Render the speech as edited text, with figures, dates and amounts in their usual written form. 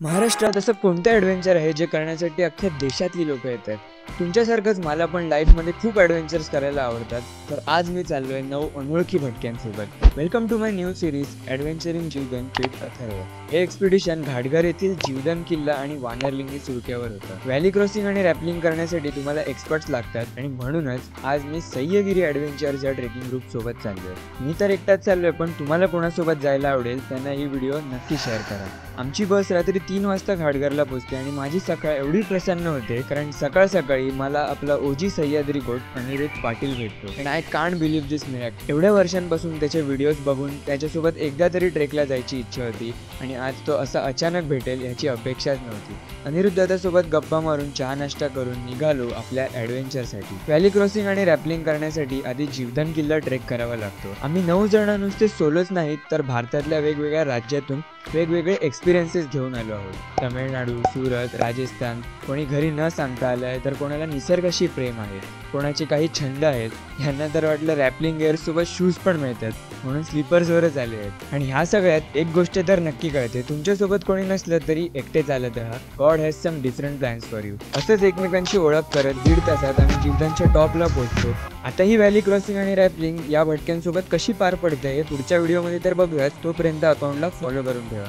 महाराष्ट्रात असं कोणतं ॲडव्हेंचर आहे जे करण्यासाठी अख्ख्या देशातली लोक येतात. तुमच्यासारखंच मला पण लाईफमध्ये खूप ॲडव्हेंचर्स करायला आवडतात. तर आज मी चाललोय 9 अनोळखी भटक्यांसोबत. Welcome to my new series adventure in Jivdhan with Atharva. हे एक्सपिडिशन घाटघर येथील जीवदान किल्ला आणि वानरलिंगी सुरक्यावर होतं. व्हॅली क्रॉसिंग आणि रॅपलिंग करण्यासाठी तुम्हाला एक्सपर्ट्स लागतात आणि म्हणूनच आज मी सह्यागिरी ॲडव्हेंचर्स या ट्रेकिंग ग्रुप सोबत चाललोय. मी तर एकटाच चाललोय, पण तुम्हाला कोणासोबत जायला आवडेल त्यांना ही व्हिडिओ नक्की शेअर करा. आमची बस रात्री 3 वाजता घाटघरला पोहोचते आणि माझी सकाळ एवढी प्रसन्न होते कारण सकाळ सकाळी मला आपला ओजी सह्याद्री गोट अनिरुद्ध पाटील भेटतो. And I can't believe this miracle. एवढ्या वर्षांपासून त्याचे व्हिडिओज बघून त्याच्यासोबत एकदा तरी ट्रेकला जायची इच्छा होती आणि आज तो असा अचानक भेटेल याची अपेक्षाच नव्हती. अनिरुद्ध दादासोबत गप्पा मारून चहा नाश्ता करून निघालो आपल्या ॲडव्हेंचरसाठी. व्हॅली क्रॉसिंग आणि रॅपलिंग करण्यासाठी आधी जीवदान किल्ला ट्रेक करावा लागतो. आम्ही 9 जण नुसते सोलोच नाहीत तर भारतातल्या वेगवेगळ्या राज्यातून वेगवेगळे एक्सपिरियन्सेस घेऊन आलो आहोत. तामिळनाडू, सुरत, राजस्थान. कोणी घरी न सांगता आलंय तर कोणाला निसर्गाशी प्रेम आहे, कोणाचे काही छंद आहेत. ह्यांना तर वाटलं रॅपलिंग गेअरसोबत शूज पण मिळतात म्हणून स्लीपर्सवरच आले आहेत. आणि ह्या सगळ्यात एक गोष्ट तर नक्की कळते, तुमच्यासोबत कोणी नसलं तरी एकटे चालत राहा. God has some different plans for you. असंच एकमेकांची ओळख करत 1.5 तासात आम्ही जीवदानच्या टॉपला पोहोचतो. आता ही व्हॅली क्रॉसिंग आणि रॅपलिंग या भटक्यांसोबत कशी पार पडते हे पुढच्या व्हिडिओमध्ये तर बघूयाच. तोपर्यंत अकाउंटला फॉलो करून ठेवा.